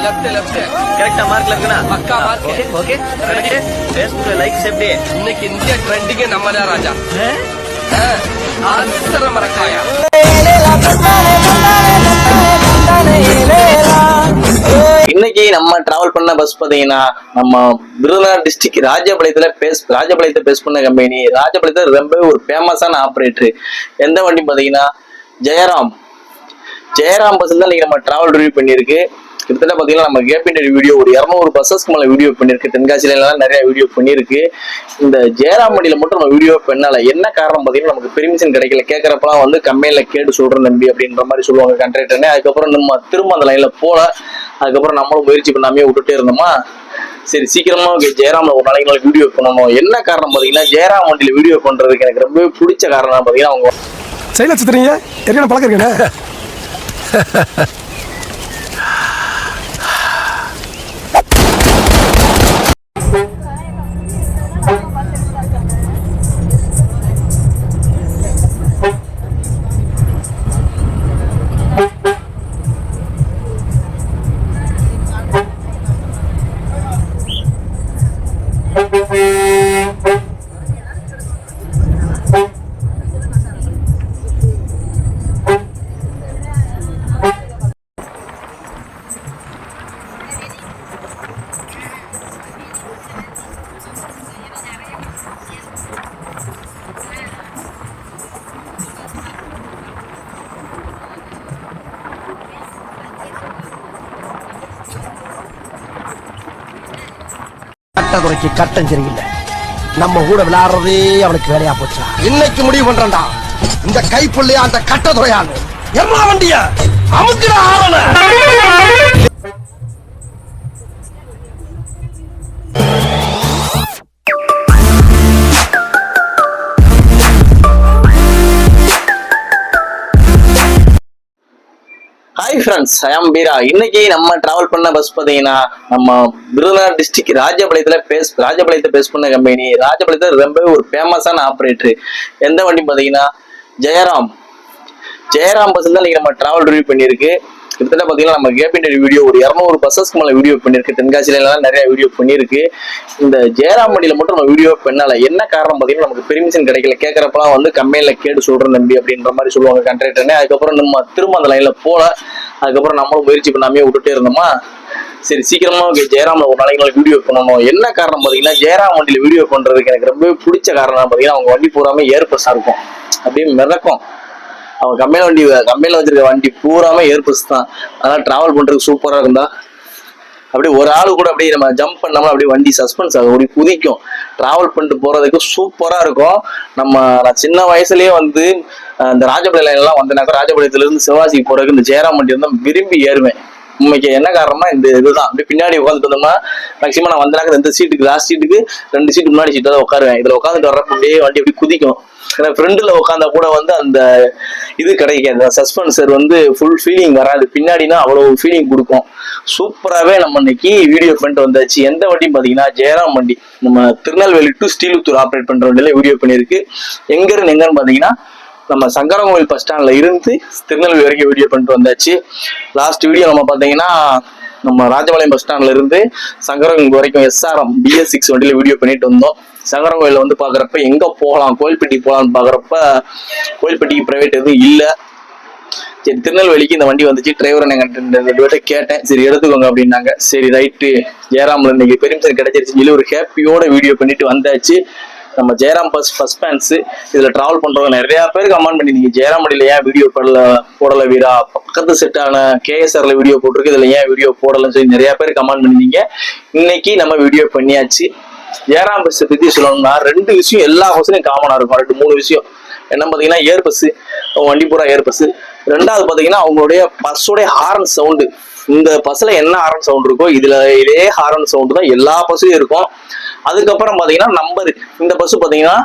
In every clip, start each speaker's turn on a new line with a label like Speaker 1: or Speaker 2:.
Speaker 1: Left left
Speaker 2: கரெக்டா மார்க்ல இருக்குனா
Speaker 1: பக்கா மார்க்.
Speaker 2: ஓகே ஃபேஸ்புக்ல லைக் செப்டி
Speaker 1: இன்னைக்கு இந்தியா ட்ரெண்டிங் நம்ம தான் ராஜா. ஆன்சர மரக்காயா
Speaker 2: இன்னைக்கு நம்ம டிராவல் பண்ண பஸ் பாத்தீங்கன்னா நம்ம விருதுநகர் டிஸ்ட்ரிக்ட் ராஜபாளையத்தை பேஸ் பண்ண கம்பெனி. ராஜபாளையத்துல ரொம்ப ஒரு ஃபேமஸான ஆப்ரேட்டர். எந்த வண்டி பாத்தீங்கன்னா ஜெயராம் பஸ் தான் இன்னைக்கு நம்ம டிராவல் ரிவ்யூ பண்ணிருக்கு. கிட்டத்தட்ட பாத்தீங்கன்னா நம்ம கேபினரி வீடியோ ஒரு 200 பஸ்ஸஸ்க்கு மேல வீடியோ பண்ணிருக்கு. தென்காசியில எல்லாம் நிறைய வீடியோ பண்ணிருக்கு. இந்த ஜெயராம் வண்டியில மட்டும் நம்ம வீடியோ பண்ணல. என்ன காரணம் பாத்தீங்கன்னா நமக்கு பெர்மிஷன் கிடைக்கல. கேட்கறப்பெல்லாம் வந்து கம்பெனில கேட்டு சொல்றேன் நம்பி அப்படின்ற மாதிரி சொல்லுவாங்க கண்ட்ராக்டர்னே. அதுக்கப்புறம் நம்ம திரும்ப அந்த லைன்ல போல. அதுக்கப்புறம் நம்மளும் முயற்சி பண்ணாமே விட்டுட்டே இருந்தோமா. சரி சீக்கிரமா ஜெயராம்ல ஒரு நாளைக்கு வீடியோ பண்ணணும். என்ன காரணம் பாத்தீங்கன்னா ஜெயராம் வண்டியில வீடியோ பண்றதுக்கு எனக்கு ரொம்ப பிடிச்ச காரணம் பாத்தீங்கன்னா அவங்க
Speaker 3: செயல சுத்துறீங்க என்ன பழக்கம் இருக்கேன்.
Speaker 4: கட்டதுறைக்கு கட்டம் சரியில்லை. நம்ம கூட விளையாடுறதே அவனுக்கு வேலையா போச்சா. இன்னைக்கு முடிவு பண்றா இந்த கைப்புள்ளையா அந்த கட்டதுறையான்னு எல்லா வண்டிய அமுக்கிற ஆவல.
Speaker 2: ஹாய் ஃப்ரெண்ட்ஸ், ஐ ஆம் பீரா. இன்னைக்கு நம்ம டிராவல் பண்ண பஸ் பாத்தீங்கன்னா நம்ம விருதுநகர் டிஸ்ட்ரிக்ட் ராஜபாளையத்தை பேஸ் பண்ண கம்பெனி. ராஜபாளையத்துல ரொம்ப ஒரு ஃபேமஸான ஆப்ரேட்டர். எந்த வண்டி பாத்தீங்கன்னா ஜெயராம் பஸ் தான் இன்னைக்கு நம்ம டிராவல் ரிவ்யூ பண்ணிருக்கு. கிட்டத்தட்ட பாத்தீங்கன்னா நம்ம கேபினரி வீடியோ ஒரு 200 பஸ்ஸஸ்க்கு மேல வீடியோ பண்ணிருக்கு. தென்காசியில எல்லாம் நிறைய வீடியோ பண்ணிருக்கு. இந்த ஜெயராம் வண்டியில மட்டும் நம்ம வீடியோ பண்ணல. என்ன காரணம் பாத்தீங்கன்னா நமக்கு பெர்மிஷன் கிடைக்கல. கேட்கறப்பெல்லாம் வந்து கம்பெனில கேட்டு சொல்றேன் நம்பி அப்படின்ற மாதிரி சொல்லுவாங்க கண்ட்ராக்டர்னே. அதுக்கப்புறம் நம்ம திரும்ப அந்த லைன்ல போல. அதுக்கப்புறம் நம்மளும் முயற்சி பண்ணாமே விட்டுட்டே இருந்தோமா. சரி சீக்கிரமா ஜெயராம்ல ஒரு நாளைக்கு வீடியோ பண்ணணும். என்ன காரணம் பாத்தீங்கன்னா ஜெயராம் வண்டியில வீடியோ பண்றதுக்கு எனக்கு ரொம்ப பிடிச்ச காரணம் பாத்தீங்கன்னா அவங்க வண்டி பூராமே ஏர்பஸ்ஸா இருக்கும். அப்படியே மிதக்கும். அவன் கம்பெனில வச்சிருக்க வண்டி பூராமே ஏர்பஸ் தான். அதனால டிராவல் பண்றதுக்கு சூப்பரா இருந்தா அப்படியே ஒரு ஆளு கூட அப்படியே நம்ம ஜம்ப் பண்ணாம அப்படியே வண்டி சஸ்பென்ஸ் ஆகும், அப்படி குதிக்கும். டிராவல் பண்ணிட்டு போறதுக்கு சூப்பரா இருக்கும். நான் சின்ன வயசுலயே வந்து இந்த ராஜபாளையம் எல்லாம் வந்தேனாக்கா ராஜபாளையத்துல இருந்து சிவாசிக்கு போறதுக்கு இந்த ஜெயராம் வண்டி வந்து விரும்பி ஏறுவேன். உண்மைக்கு என்ன காரணம்னா இந்த இதுதான். அப்படியே பின்னாடி உட்காந்துட்டு இருந்தோம்னா மேக்சிமம் நான் வந்தேனாக்க இந்த சீட்டுக்கு லாஸ்ட் சீட்டுக்கு 2 சீட்டு முன்னாடி சீட்டு தான் உட்காருவேன். இதுல உட்காந்துட்டு வர்றப்ப அப்படியே வண்டி அப்படி குதிக்கும். ஏன்னா ஃப்ரெண்டுல உட்காந்தா கூட வந்து அந்த இது கிடைக்காது, சஸ்பென்சர் வந்து ஃபுல் ஃபீலிங் வராது. பின்னாடினா அவ்வளவு ஃபீலிங் கொடுக்கும். சூப்பராகவே நம்ம இன்னைக்கு வீடியோ பண்ணிட்டு வந்தாச்சு. எந்த வண்டியும் பாத்தீங்கன்னா ஜெயராம் வண்டி. நம்ம திருநெல்வேலி டு ஸ்ரீலுத்தூர் ஆப்ரேட் பண்ற வண்டியில வீடியோ பண்ணிருக்கு. எங்கன்னு பாத்தீங்கன்னா நம்ம சங்கரங்கோவில் பஸ் ஸ்டாண்ட்ல இருந்து திருநெல்வேலி வரைக்கும் வீடியோ பண்ணிட்டு வந்தாச்சு. லாஸ்ட் வீடியோ நம்ம பாத்தீங்கன்னா நம்ம ராஜபாளையம் பஸ் ஸ்டாண்ட்ல இருந்து சங்கரங்கோவில் வரைக்கும் SRM BS6 வண்டியில வீடியோ பண்ணிட்டு வந்தோம். சங்கரங்கோயில வந்து பாக்குறப்ப எங்க போகலாம், கோயில்பட்டி போகலான்னு பாக்குறப்ப கோயில்பட்டிக்கு பிரைவேட் எதுவும் இல்லை. சரி திருநெல்வேலிக்கு இந்த வண்டி வந்துச்சு. டிரைவர் கேட்டேன், சரி எடுத்துக்கோங்க அப்படின்னாங்க. சரி ரைட்டு, ஜெயராம்ல இன்னைக்கு பெர்மிஷன் கிடைச்சிருச்சு சொல்லி ஒரு ஹாப்பியோட வீடியோ பண்ணிட்டு வந்தாச்சு. நம்ம ஜெயராம் பஸ் ஃபர்ஸ்ட் ஃபேன்ஸ் இதுல டிராவல் பண்றவங்க நிறைய பேர் கமெண்ட் பண்ணிருந்தீங்க, ஜெயராம் வண்டியில ஏன் வீடியோ போடல வீரா, பக்கத்து செட்டான KSRல வீடியோ போட்டிருக்கு, இதுல ஏன் வீடியோ போடலன்னு சொல்லி நிறைய பேர் கமெண்ட் பண்ணிருந்தீங்க. இன்னைக்கு நம்ம வீடியோ பண்ணியாச்சு. ஜெயராம் பஸ் பத்தி சொல்லணும்னா 2 விஷயம் எல்லா பஸ்லயும் காமனா இருக்கும். 2-3 விஷயம் என்ன பாத்தீங்கன்னா ஏர் பஸ், வண்டி பூரா ஏர் பஸ். 2வது பாத்தீங்கன்னா அவங்களுடைய பஸ்ஸோடைய ஹாரன் சவுண்டு. இந்த பஸ்ல என்ன ஹாரன் சவுண்ட் இருக்கோ இதுல இதே ஹாரன் சவுண்ட் தான் எல்லா பஸ்லயும் இருக்கும். அதுக்கப்புறம் பாத்தீங்கன்னா நம்பர், இந்த பஸ் பாத்தீங்கன்னா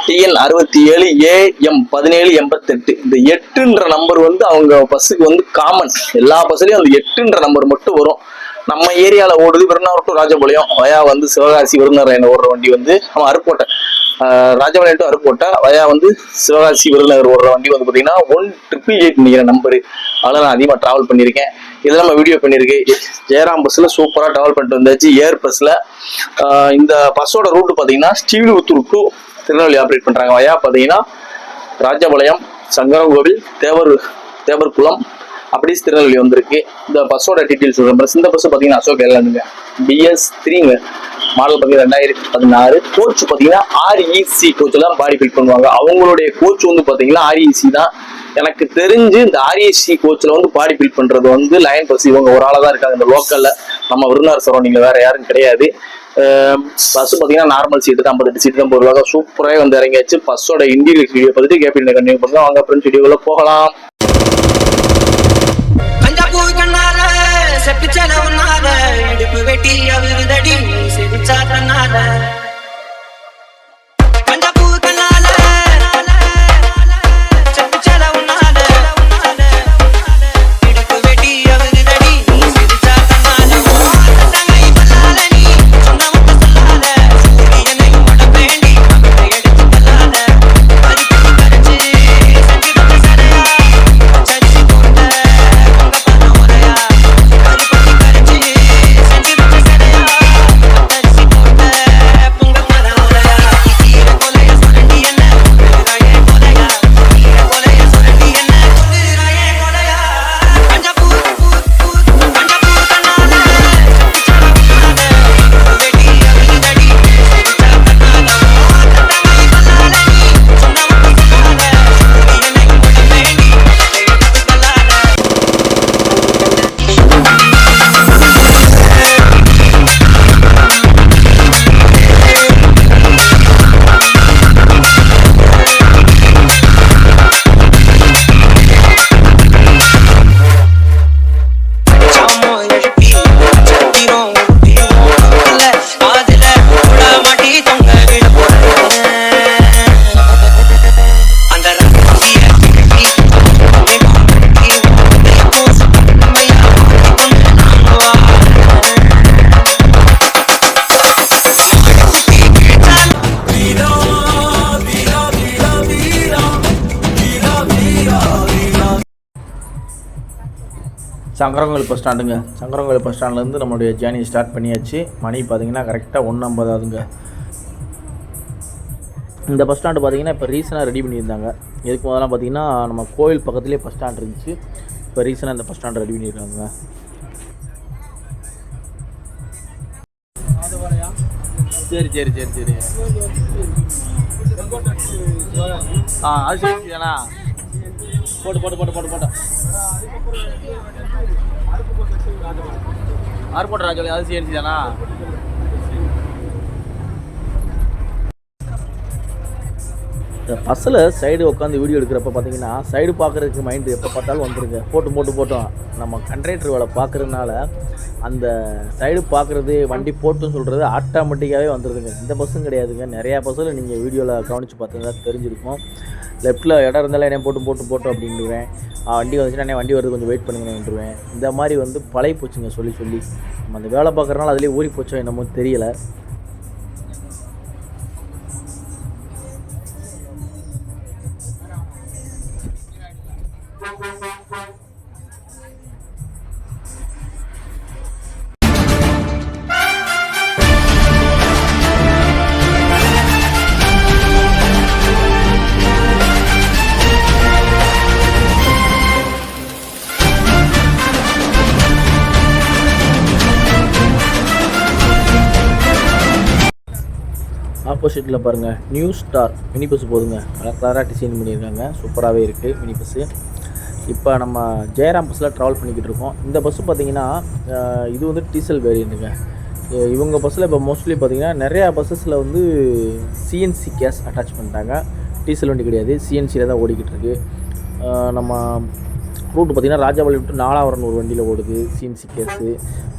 Speaker 2: TN 67 AM 1788. இந்த 8ன்ற நம்பர் வந்து அவங்க பஸ்ஸுக்கு வந்து காமன். எல்லா பஸ்லயும் அந்த 8ன்ற நம்பர் மட்டும் வரும். நம்ம ஏரியால ஓடுது விருதுநகர் டு ராஜபாளையம் வயா வந்து சிவகாசி விருதுநகர் ஓடுற வண்டி வந்து நம்ம அருக்கோட்டை ராஜபாளையம் டு அருப்புக்கோட்டை வயா வந்து சிவகாசி விருதுநகர் ஓடுற வண்டி வந்து பார்த்தீங்கன்னா 1888 நம்பரு. அதெல்லாம் நான் அதிகமாக ட்ராவல் பண்ணியிருக்கேன். இதெல்லாம் நம்ம வீடியோ பண்ணியிருக்கு. ஜெயராம் பஸ்ஸில் சூப்பராக ட்ராவல் பண்ணிட்டு வந்தாச்சு. ஏர் பஸ்ஸில் இந்த பஸ்ஸோட ரூட்டு பார்த்தீங்கன்னா ஸ்ரீவில்லிபுத்தூர் டு திருநெல்வேலி ஆப்ரேட் பண்ணுறாங்க. வயா பார்த்தீங்கன்னா ராஜபாளையம், சங்கரங்கோவில், தேவர்குளம் அப்படி திருநெல்வேலி வந்திருக்கு. இந்த பஸ்ஸோட டீட்டெயில்ஸ் சொல்கிறேன். இந்த பஸ் பார்த்தீங்கன்னா அசோக் லேலண்டுங்க, BS3ங்க, மாடல் பார்த்தீங்கன்னா 2016. கோச் பார்த்தீங்கன்னா REC கோச்சில் தான் பாடி பில்ட் பண்ணுவாங்க. அவங்களுடைய கோச் வந்து பார்த்தீங்கன்னா REC தான். எனக்கு தெரிஞ்சு இந்த REC கோச்சில் வந்து பாடி பில்ட் பண்ணுறது வந்து லயன் பஸ் இவங்க ஒரு ஆளாக தான் இருக்காங்க இந்த லோக்கலில். நம்ம விருதுநகர் சரௌண்டிங்கில் வேற யாரும் கிடையாது. பஸ் பார்த்தீங்கன்னா நார்மல் சீட்டு தான், 58 சீட்டு தான் போடுவாங்க. சூப்பராக வந்து இறங்கியாச்சு. பஸ்ஸோட இன்டீரியர் வீடியோ பார்த்துட்டு கேபின் கண்டினியூ பண்ணுங்க. வாங்க ஃப்ரெண்ட்ஸ் வீடியோக்குள்ள போகலாம். சங்கரங்கோவில் பஸ் ஸ்டாண்டுங்க. சங்கரங்கோவில் பஸ் ஸ்டாண்ட்லேருந்து நம்மளுடைய ஜேர்னி ஸ்டார்ட் பண்ணியாச்சு. மணி பார்த்தீங்கன்னா கரெக்டாக 1:50 ஆகுதுங்க. இந்த பஸ் ஸ்டாண்டு பார்த்தீங்கன்னா இப்போ ரீசனாக ரெடி பண்ணியிருந்தாங்க. இதுக்கு முதல்ல பார்த்தீங்கன்னா நம்ம கோயில் பக்கத்துலேயே பஸ் ஸ்டாண்ட் இருந்துச்சு. இப்போ ரீசனாக இந்த பஸ் ஸ்டாண்டு ரெடி பண்ணியிருக்காங்க. சரி சரி சரி சரி அது சரி தானா? போட்டு போட்டு போட்டு போட்டு போட்டோம் ஆர்போட் ராஜோலி அது சிஎன்சி தானா? இந்த பஸ்ஸில் சைடு உட்காந்து வீடியோ எடுக்கிறப்ப பார்த்தீங்கன்னா சைடு பார்க்குறதுக்கு மைண்டு எப்போ பார்த்தாலும் வந்துருங்க. போட்டோம் நம்ம கண்ட்ரக்டர் வேலை பார்க்குறதுனால அந்த சைடு பார்க்குறது வண்டி போட்டுன்னு சொல்கிறது ஆட்டோமேட்டிக்காகவே வந்துடுதுங்க. இந்த பஸ்ஸும் கிடையாதுங்க. நிறையா பஸ்ஸில் நீங்கள் வீடியோவில் கவனித்து பார்த்தீங்கன்னா தெரிஞ்சிருக்கும். லெஃப்ட்டில் இடம் இருந்தாலும் என்ன போட்டு அப்படின்டுவேன். வண்டி வந்துச்சுன்னா என்ன வண்டி வருது கொஞ்சம் வெயிட் பண்ணுங்கன்னுருவேன். இந்த மாதிரி வந்து பழைய போச்சுங்க சொல்லி நம்ம அந்த வேலை பார்க்குறனால அதுலேயே ஊறி போச்சோ என்னமோ தெரியலை. ஆப்போசிட்டில் பாருங்கள் நியூ ஸ்டார் மினி பஸ் போதுங்க. கலராக டிசைன் பண்ணியிருக்காங்க. சூப்பராகவே இருக்குது மினி பஸ்ஸு. இப்போ நம்ம ஜெயராம் பஸ்ஸில் ட்ராவல் பண்ணிக்கிட்டு இருக்கோம். இந்த பஸ்ஸு பார்த்திங்கன்னா இது வந்து டீசல் வேரியண்ட்டுங்க. இவங்க பஸ்ஸில் இப்போ மோஸ்ட்லி பார்த்திங்கன்னா நிறையா பஸ்ஸஸில் வந்து சிஎன்சி கேஸ் அட்டாச் பண்ணிட்டாங்க. டீசல் வண்டி கிடையாது, சிஎன்சியில் தான் ஓடிக்கிட்டு இருக்குது. நம்ம ரூட்டு பார்த்திங்கன்னா ராஜபாளையம் டு நாலாவரம் ஒரு வண்டியில் ஓடுது சிஎன்சி கேஸு.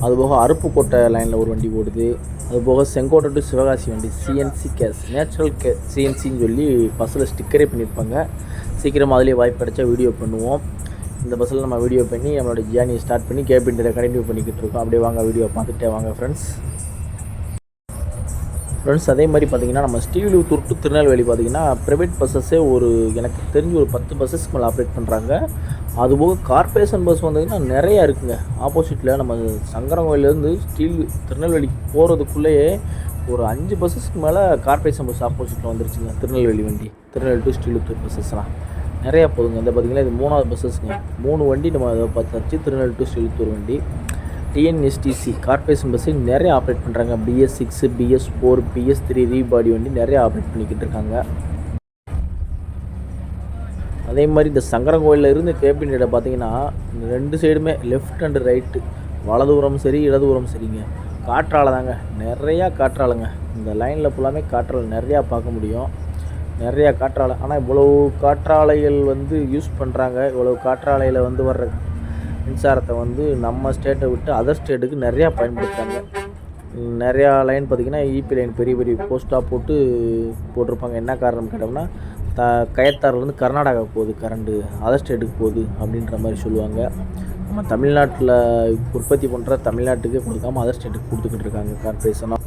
Speaker 2: அதுபோக அருப்புக்கோட்டை லைனில் ஒரு வண்டி ஓடுது. அதுபோக செங்கோட்டை டு சிவகாசி வண்டி சிஎன்சி கேஸ் நேச்சுரல் சிஎன்சின்னு சொல்லி பஸ்ஸில் ஸ்டிக்கரே பண்ணியிருப்பாங்க. சீக்கிரமாக அதிலே வாய்ப்பு கிடச்சா வீடியோ பண்ணுவோம். இந்த பஸ்ஸில் நம்ம வீடியோ பண்ணி நம்மளோட ஜேர்னியை ஸ்டார்ட் பண்ணி கேபின் கண்டினியூ பண்ணிக்கிட்டு இருக்கோம். அப்படியே வாங்க வீடியோ பார்த்துட்டே வாங்க ஃப்ரெண்ட்ஸ்.
Speaker 5: ஃப்ரெண்ட்ஸ் அதே மாதிரி பார்த்திங்கன்னா நம்ம ஸ்ரீவில்லிபுத்தூர் டு திருநெல்வேலி பார்த்திங்கன்னா ப்ரைவேட் பஸ்ஸஸே எனக்கு தெரிஞ்சு ஒரு 10 பஸ்ஸஸ்க்கு மேலே ஆப்ரேட் பண்ணுறாங்க. அதுபோக கார்ப்பரேஷன் பஸ் வந்ததுன்னா நிறையா இருக்குங்க. ஆப்போசிட்டில் நம்ம சங்கரங்கோயிலேருந்து திருநெல்வேலிக்கு போகிறதுக்குள்ளேயே ஒரு 5 பஸ்ஸஸ்க்கு மேலே கார்ப்பரேஷன் பஸ் ஆப்போசிட்டில் வந்துருச்சுங்க. திருநெல்வேலி வண்டி, திருநெல்வேலி டு ஸ்ரீவில்லிபுத்தூர் பஸ்ஸஸ்லாம் நிறையா போகுதுங்க. இந்த பார்த்திங்கன்னா இது 3வது பஸ்ஸஸ்ங்க. 3 வண்டி நம்ம அதை பார்த்தாச்சு. திருநெல்வேலி டு ஸ்ரீவில்லிபுத்தூர் வண்டி. டிஎன்எஸ்டிசி கார்ப்பரேஷன் பஸ்ஸு நிறைய ஆப்ரேட் பண்ணுறாங்க. BS6, BS4, BS3 ரீபாடி வண்டி நிறையா ஆப்ரேட் பண்ணிக்கிட்டு இருக்காங்க. அதே மாதிரி இந்த சங்கரங்கோயிலில் இருந்து கேபினேட்டை பார்த்தீங்கன்னா 2 சைடுமே லெஃப்ட் அண்டு ரைட்டு, வலதுபுறம் சரி இடதுபுறம் சரிங்க, காற்றாலை தாங்க. நிறையா காற்றாலைங்க. இந்த லைனில் ஃபுல்லாமே காற்றாலை நிறையா பார்க்க முடியும். நிறையா காற்றாலை. ஆனால் இவ்வளோ காற்றாலைகள் யூஸ் பண்ணுறாங்க. இவ்வளோ காற்றாலையில் வர்ற மின்சாரத்தை நம்ம ஸ்டேட்டை விட்டு அதர் ஸ்டேட்டுக்கு நிறையா பயன்படுத்துகிறாங்க. நிறையா லைன் பார்த்திங்கன்னா ஈபி லைன் பெரிய பெரிய போஸ்ட்டாக போட்டிருப்பாங்க. என்ன காரணம் கேட்டோம்னா கயத்தாறுலேருந்து கர்நாடகா போகுது கரண்ட்டு, அதர் ஸ்டேட்டுக்கு போகுது அப்படின்ற மாதிரி சொல்லுவாங்க. நம்ம தமிழ்நாட்டில் உற்பத்தி பண்ணுற தமிழ்நாட்டுக்கே கொடுக்காமல் அதர் ஸ்டேட்டுக்கு கொடுத்துக்கிட்டு இருக்காங்க கார்ப்பரேஷனாக.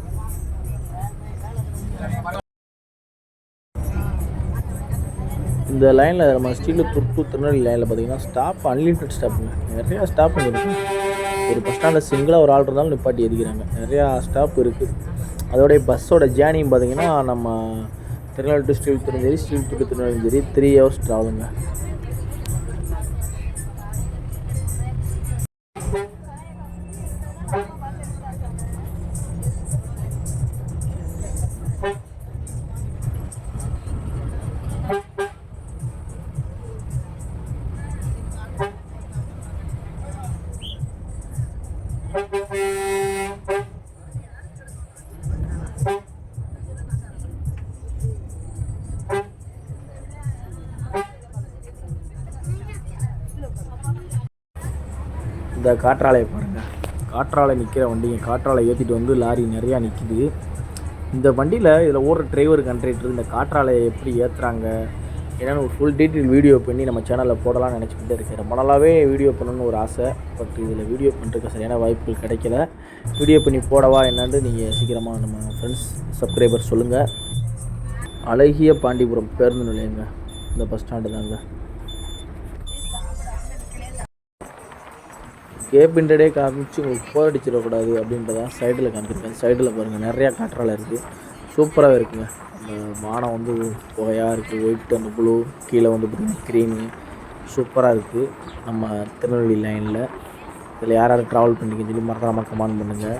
Speaker 5: இந்த லைனில் நம்ம ஸ்ரீவில்லிபுத்தூர் டு திருநெல்வேலி லைனில் பார்த்திங்கன்னா ஸ்டாப் அன்லிமிட்டட் ஸ்டாப்புங்க. நிறையா ஸ்டாப் இருக்குது. ஒரு பஸ் ஸ்டாண்டில் சிங்கிளாக ஒரு ஆள் இருந்தாலும் நிப்பாட்டி எதிக்கிறாங்க. நிறையா ஸ்டாப் இருக்குது. அதோடைய பஸ்ஸோட ஜேர்னியும் பார்த்திங்கன்னா நம்ம திருநெல்வேலி டு ஸ்ரீவில்லிபுத்தூரும் சரி, ஸ்ரீவில்லிபுத்தூர் டு திருநெல்வேலியும் சரி 3 ஹவர்ஸ் ட்ராவலுங்க. இந்த காற்றாலையை பாருங்கள். காற்றாலை நிற்கிற வண்டிங்க. காற்றாலை ஏற்றிட்டு லாரி நிறையா நிற்கிது. இந்த வண்டியில் இதில் ஓடுற டிரைவர் கண்ட்ரக்டர் இந்த காற்றாலையை எப்படி ஏற்றுறாங்க என்னென்னு ஒரு ஃபுல் டீட்டெயில் வீடியோ பண்ணி நம்ம சேனலில் போடலாம்னு நினச்சிக்கிட்டே இருக்கேன். ரொம்ப நாளாகவே வீடியோ பண்ணணும்னு ஒரு ஆசை. பட் இதில் வீடியோ பண்ணுறதுக்கு சரியான வாய்ப்புகள் கிடைக்கல. வீடியோ பண்ணி போடவா என்னன்னு நீங்கள் சீக்கிரமாக நம்ம ஃப்ரெண்ட்ஸ் சப்ஸ்கிரைபர் சொல்லுங்கள். அழகிய பாண்டிபுரம் பேருந்து நிலையங்க. இந்த பஸ் ஸ்டாண்டு தாங்க. கேபின்டே காமிச்சு உங்களுக்கு போர் அடிச்சிடக்கூடாது அப்படின்றதான் சைடில் காமிச்சிருக்கேன். சைடில் பாருங்கள் நிறையா காற்றாலை இருக்குது. சூப்பராகவே இருக்குங்க. அந்த வானம் புகையாக இருக்குது. ஒயிட் அண்ட் ப்ளூ, கீழே பார்த்திங்கன்னா க்ரீனு சூப்பராக இருக்குது. நம்ம திருநெல்வேலி லைனில் இதில் யார் யார் ட்ராவல் பண்ணிக்கன்னு சொல்லி மறக்காமல் கமெண்ட் பண்ணுங்கள்.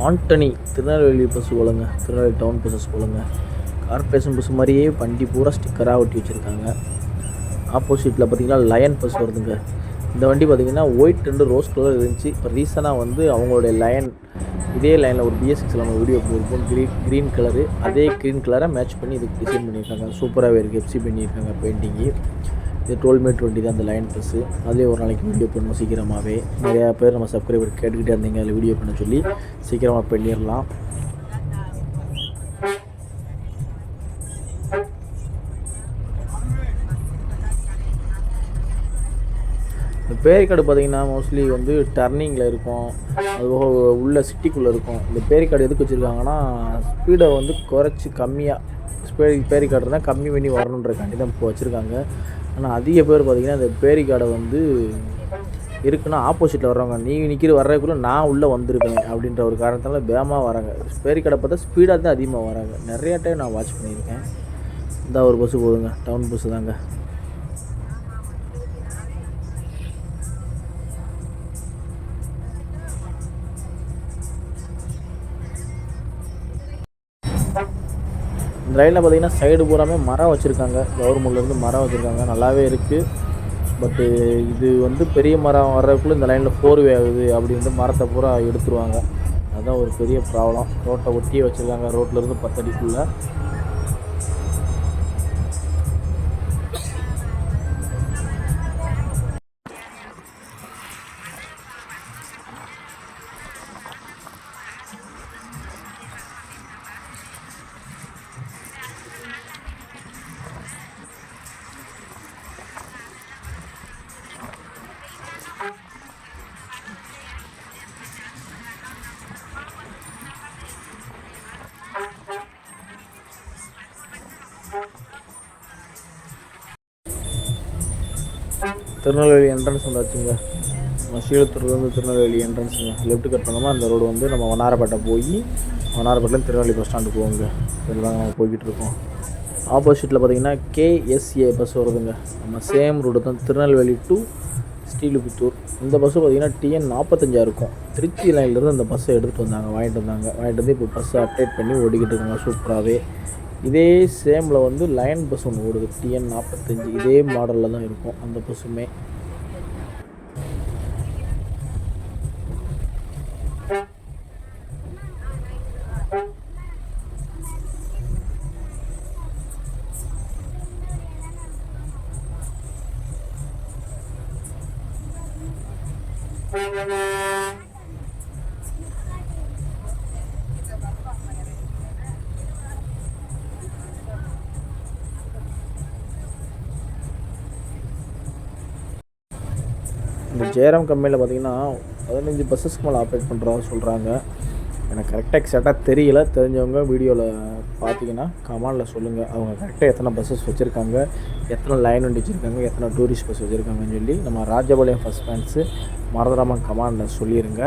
Speaker 5: ஆண்டனி திருநெல்வேலி பஸ் போலுங்க. திருநெல்வேலி டவுன் பஸ்ஸஸ் போலுங்க. கார்ப்பரேஷன் பஸ் மாதிரியே வண்டி பூரா ஸ்டிக்கராக ஒட்டி வச்சுருக்காங்க. ஆப்போசிட்டில் பார்த்திங்கன்னா லயன் பஸ் வருதுங்க. இந்த வண்டி பார்த்திங்கன்னா ஒயிட் அண்டு ரோஸ் கலர் இருந்துச்சு. இப்போ ரீசனாக அவங்களுடைய லைன் இதே லைனில் ஒரு BS6 நம்ம வீடியோ போயிருக்கோம். க்ரீன் கலரு, அதே க்ரீன் கலரை மேட்ச் பண்ணி இதுக்கு டிசைன் பண்ணியிருக்காங்க. சூப்பராகவே இருக்குது. FC பண்ணியிருக்காங்க பெயிண்டிங்கு. இது டோல்மேட் வண்டி தான் அந்த லைன் பஸ்ஸு. அதிலே ஒரு நாளைக்கு வீடியோ பண்ணணும் சீக்கிரமாகவே. நிறையா பேர் நம்ம சப்ஸ்கிரைபர் கேட்டுக்கிட்டே இருந்தீங்க அதில் வீடியோ பண்ண சொல்லி. சீக்கிரமாக பண்ணிடலாம். இந்த பேரிக்காடு பார்த்திங்கன்னா மோஸ்ட்லி டர்னிங்கில் இருக்கும். அதுபோக உள்ள சிட்டிக்குள்ளே இருக்கும். இந்த பேரிக்காடு எதுக்கு வச்சுருக்காங்கன்னா ஸ்பீடை குறைச்சி கம்மியாக பேரிக்காடு இருந்தால் கம்மி பண்ணி வரணுன்றக்காண்டி தான் இப்போ வச்சுருக்காங்க. ஆனால் அதிக பேர் பார்த்திங்கன்னா இந்த பேரிக்காடை இருக்குன்னா ஆப்போசிட்டில் வர்றவங்க நீ வர்றதுக்குள்ளே நான் உள்ளே வந்திருப்பேன் அப்படின்ற ஒரு காரணத்தால் வேகமாக வராங்க. பேரிக்காடை பார்த்தா ஸ்பீடாக தான் அதிகமாக வராங்க. நிறையா டைம் நான் வாட்ச் பண்ணியிருக்கேன். இந்த ஒரு பஸ்ஸு போதுங்க. டவுன் பஸ்ஸு தாங்க. இந்த லைனில் பார்த்திங்கன்னா சைடு பூராமே மரம் வச்சுருக்காங்க. கவர்மெண்ட்லேருந்து மரம் வச்சுருக்காங்க. நல்லாவே இருக்குது. பட்டு இது பெரிய மரம் வர்றதுக்குள்ளே இந்த லைனில் 4 வே ஆகுது அப்படின்ட்டு மரத்தை பூரா எடுத்துருவாங்க. அதுதான் ஒரு பெரிய ப்ராப்ளம். ரோட்டை ஒட்டியே வச்சுருக்காங்க. ரோட்லேருந்து 10 அடிக்குள்ளே. திருநெல்வேலி என்ட்ரன்ஸ் வந்தாச்சுங்க. நம்ம ஸ்ரீவில்லிபுத்தூர்லேருந்து திருநெல்வேலி என்ட்ரன்ஸுங்க. லெஃப்ட் கட் பண்ணோம்னா அந்த ரோடு வந்து நம்ம வண்ணாரப்பேட்டை போய் வண்ணாரப்பேட்டிலேருந்து திருநெல்வேலி பஸ் ஸ்டாண்டு போவோங்க. இதில் தான் நம்ம போய்கிட்டு இருக்கோம். ஆப்போசிட்டில் பார்த்தீங்கன்னா KSA பஸ் வருதுங்க. நம்ம சேம் ரோடு தான், திருநெல்வேலி டு ஸ்ரீவில்லிபுத்தூர். இந்த பஸ்ஸு பார்த்திங்கன்னா TN 45 இருக்கும். திருச்சி லைன்லேருந்து அந்த பஸ்ஸை எடுத்துகிட்டு வாங்கிட்டு வந்து இப்போ பஸ்ஸை அப்டேட் பண்ணி ஓடிக்கிட்டு இருக்காங்க சூப்பராகவே. இதே சேமில் வந்து லைன் பஸ் ஒன்று ஓடுது TN 45. இதே மாடலில் தான் இருக்கும் அந்த பஸ்ஸுமே. இந்த ஜெயராம் கம்பெனியில் பார்த்திங்கன்னா 15 பஸ்ஸஸ்க்கு மேலே ஆப்ரேட் பண்ணுறதா சொல்கிறாங்க. எனக்கு கரெக்டாக எக்ஸாக்டாக தெரியல. தெரிஞ்சவங்க வீடியோவில் பார்த்தீங்கன்னா கமாண்டில் சொல்லுங்கள். அவங்க கரெக்டாக எத்தனை பஸ்ஸஸ் வச்சுருக்காங்க, எத்தனை லைன் வண்டி வச்சுருக்காங்க, எத்தனை டூரிஸ்ட் பஸ் வச்சுருக்காங்கன்னு சொல்லி நம்ம ராஜபாளையம் ஃபஸ்ட் ஃபேன்ஸு மறந்துடாமல் கமாண்டில் சொல்லிடுங்க.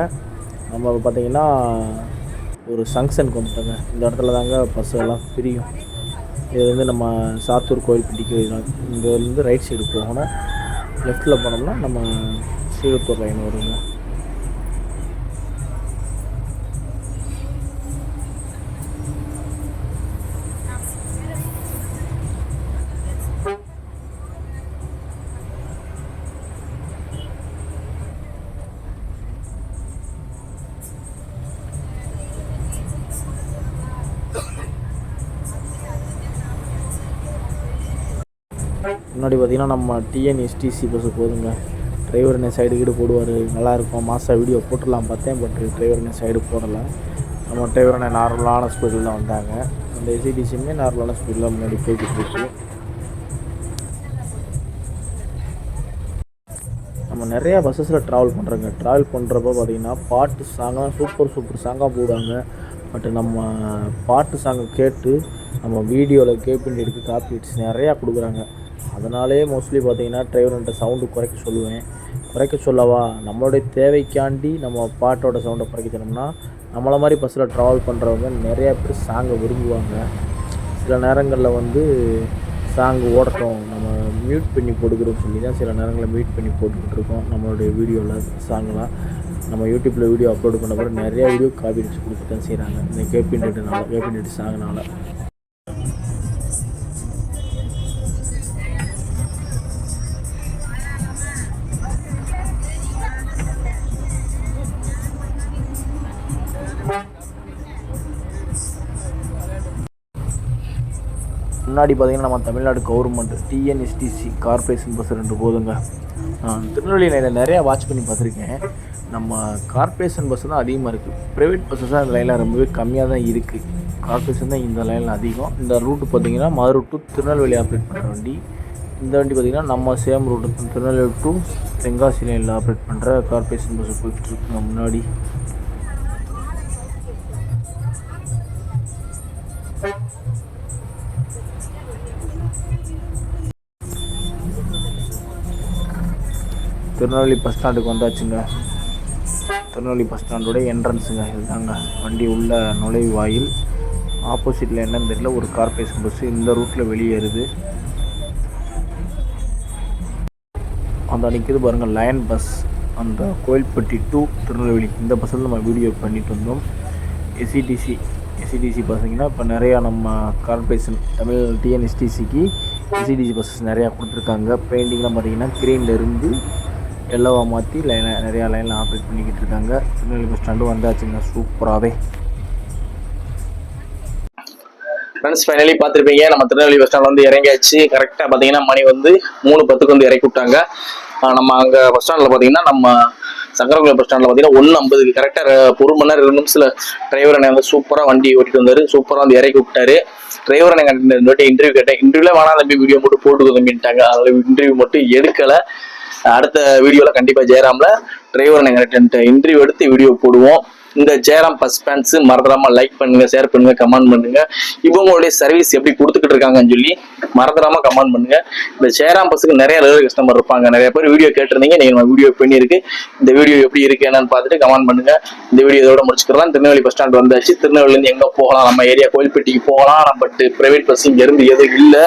Speaker 5: நம்ம பார்த்திங்கன்னா ஒரு ஜங்ஷனுக்கு வந்துட்டோங்க. இந்த இடத்துல தாங்க பஸ்ஸு எல்லாம் பிரியும். இது வந்து நம்ம சாத்தூர் கோயில்பட்டிக்கு இங்கேருந்து ரைட் சைடு போகணும். லெஃப்ட்டில் போனோம்னா நம்ம ஸ்ரீவில்லிபுத்தூர் லைன் வருங்க. முன்னாடி பார்த்திங்கன்னா நம்ம TNSTC பஸ்ஸு போதுங்க. டிரைவர் என்ன சைடு கீடு போடுவார், நல்லாயிருக்கும். மாதம் வீடியோ போட்டுடலாம் பார்த்தேன், பட் டிரைவர் என்ன சைடு போடலை. நம்ம டிரைவர் என்ன நார்மலான ஸ்பீடில் தான் வந்தாங்க. அந்த SCTCயுமே நார்மலான ஸ்பீடில் முன்னாடி போய்கிட்டு இருக்கு. நம்ம நிறையா பஸ்ஸஸில் ட்ராவல் பண்ணுறோங்க. ட்ராவல் பண்ணுறப்ப பார்த்திங்கன்னா பாட்டு சாங்காக சூப்பர் சாங்காக போடுவாங்க. பட் நம்ம பாட்டு சாங்கை கேட்டு நம்ம வீடியோவில் கேபின் எடுத்து காப்பிட்ஸ் நிறையா கொடுக்குறாங்க. அதனாலே மோஸ்ட்லி பார்த்திங்கன்னா டிரைவர்கிட்ட சவுண்டு குறைக்க சொல்லவா, நம்மளுடைய தேவைக்காண்டி நம்ம பாட்டோட சவுண்டை குறைக்க சொன்னோம்னா நம்மளை மாதிரி பஸ்ஸில் ட்ராவல் பண்ணுறவங்க நிறையா பேர் சாங்கை விரும்புவாங்க. சில நேரங்களில் வந்து சாங்கு ஓடட்டும் நம்ம மியூட் பண்ணி போட்டுக்கிறோன்னு சொல்லி தான் சில நேரங்களில் மியூட் பண்ணி போட்டுக்கிட்டு இருக்கோம். நம்மளுடைய வீடியோவில் சாங்கெலாம் நம்ம யூடியூப்பில் வீடியோ அப்லோடு பண்ண பிறகு நிறையா வீடியோ காப்பி அடிச்சு கொடுத்து தான் செய்கிறாங்க. இந்த கேபின் சாங்னால. முன்னாடி பார்த்திங்கன்னா நம்ம Tamil Nadu government TNSTC corporation bus 2 போதுங்க. திருநெல்வேலி லைனில் நிறையா வாட்ச் பண்ணி பார்த்துருக்கேன். நம்ம கார்பரேஷன் பஸ்ஸு தான் அதிகமாக இருக்குது. ப்ரைவேட் பஸ்ஸஸ் தான் இந்த லைனில் ரொம்பவே கம்மியாக தான் இருக்குது. கார்பரேஷன் தான் இந்த லைனில் அதிகம். இந்த ரூட்டு பார்த்திங்கன்னா மதுரை டு திருநெல்வேலி ஆப்ரேட் பண்ணுற வண்டி. இந்த வண்டி பார்த்திங்கன்னா நம்ம same route Tirunelveli to Tenkasi லைனில் ஆப்ரேட் பண்ணுற கார்பரேஷன் பஸ்ஸு போயிட்டுருக்குங்க. முன்னாடி திருநெல்வேலி பஸ் ஸ்டாண்டுக்கு வந்தாச்சுங்க. திருநெல்வேலி பஸ் ஸ்டாண்டோட என்ட்ரன்ஸுங்க இதுதாங்க. வண்டி உள்ள நுழைவு வாயில். ஆப்போசிட்டில் என்னன்னு தெரியல, ஒரு கார்பரேஷன் பஸ்ஸு இந்த ரூட்டில் வெளியேறுது. அந்த நிற்கிது பாருங்கள் லைன் பஸ். அந்த கோயில்பட்டி டு திருநெல்வேலி இந்த பஸ்ஸில் நம்ம வீடியோ பண்ணிட்டு வந்தோம். SCTC பஸ்ஸுங்கன்னா இப்போ நிறையா நம்ம கார்பரேஷன் தமிழ் TNSTCக்கு SCTC பஸ்ஸஸ் நிறையா கொடுத்துருக்காங்க. பெயிண்டிங்லாம் பார்த்திங்கன்னா க்ரீன்லேருந்து எல்லோவாக மாற்றி நிறையா லைனில் ஆப்ரேட் பண்ணிக்கிட்டு இருக்காங்க. திருநெல்வேலி பஸ் ஸ்டாண்டு வந்தாச்சுங்க சூப்பராகவே.
Speaker 2: ஃப்ரெண்ட்ஸ் ஃபைனலி பார்த்துருப்பீங்க, நம்ம திருநெல்வேலி பஸ் ஸ்டாண்ட் வந்து இறங்கியாச்சு. கரெக்டாக பார்த்தீங்கன்னா மணி வந்து 3:10 வந்து இறக்கி விட்டாங்க. நம்ம அங்கே பஸ் ஸ்டாண்டில் பார்த்தீங்கன்னா நம்ம சங்கரங்குளம் பஸ் ஸ்டாண்டில் பார்த்தீங்கன்னா 1:50 கரெக்டாக 1 மணி நேரம் 2 நிமிஷத்தில் டிரைவர் என்னை வந்து சூப்பராக வண்டி ஓட்டிட்டு வந்தார். சூப்பராக வந்து இறக்கி விட்டாரு. டிரைவர் எனக்கு இன்டர்வியூ கேட்டேன். இன்டர்வியூவில் வேணாம் தம்பி, வீடியோ மட்டும் போட்டுக்கோ தம்பிட்டாங்க. அதில் இன்டர்வியூ மட்டும் எடுக்கலை. அடுத்த வீடியோவில் கண்டிப்பாக ஜெயராமில் டிரைவர் நாங்கள் இன்டர்வியூ எடுத்து வீடியோ போடுவோம். இந்த ஜெயராம் பஸ் ஃபேன்ஸ் மறந்துடாம லைக் பண்ணுங்க, ஷேர் பண்ணுங்க, கமெண்ட் பண்ணுங்க. இவங்களுடைய சர்வீஸ் எப்படி கொடுத்துக்கிட்டு இருக்காங்கன்னு சொல்லி மறந்துடாம கமெண்ட் பண்ணுங்க. இந்த ஜெயராம் பஸ்ஸுக்கு நிறைய ரெகுலர் கஸ்டமர் இருப்பாங்க. நிறைய பேர் வீடியோ கேட்டிருந்தீங்க, நீங்க நம்ம வீடியோ பண்ணியிருக்கு. இந்த வீடியோ எப்படி இருக்கு என்னன்னு பார்த்துட்டு கமெண்ட் பண்ணுங்க. இந்த வீடியோ இதோட முடிச்சுக்கலாம். திருநெல்வேலி பஸ் ஸ்டாண்ட் வந்தாச்சு. திருநெல்வேலியிலேருந்து எங்க போகலாம், நம்ம ஏரியா கோயில்பட்டிக்கு போகலாம். பட் பிரைவேட் பஸ் இங்க இருந்து எதுவும் இல்லை.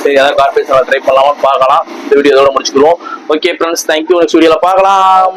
Speaker 2: சரி, ஏதாவது கார்பரேஷன் ட்ரை பண்ணலாமா பார்க்கலாம். இந்த வீடியோ இதோட முடிச்சுக்கிறோம். Okay friends, thank you. நெக்ஸ்ட் வீடியோல பார்க்கலாம்.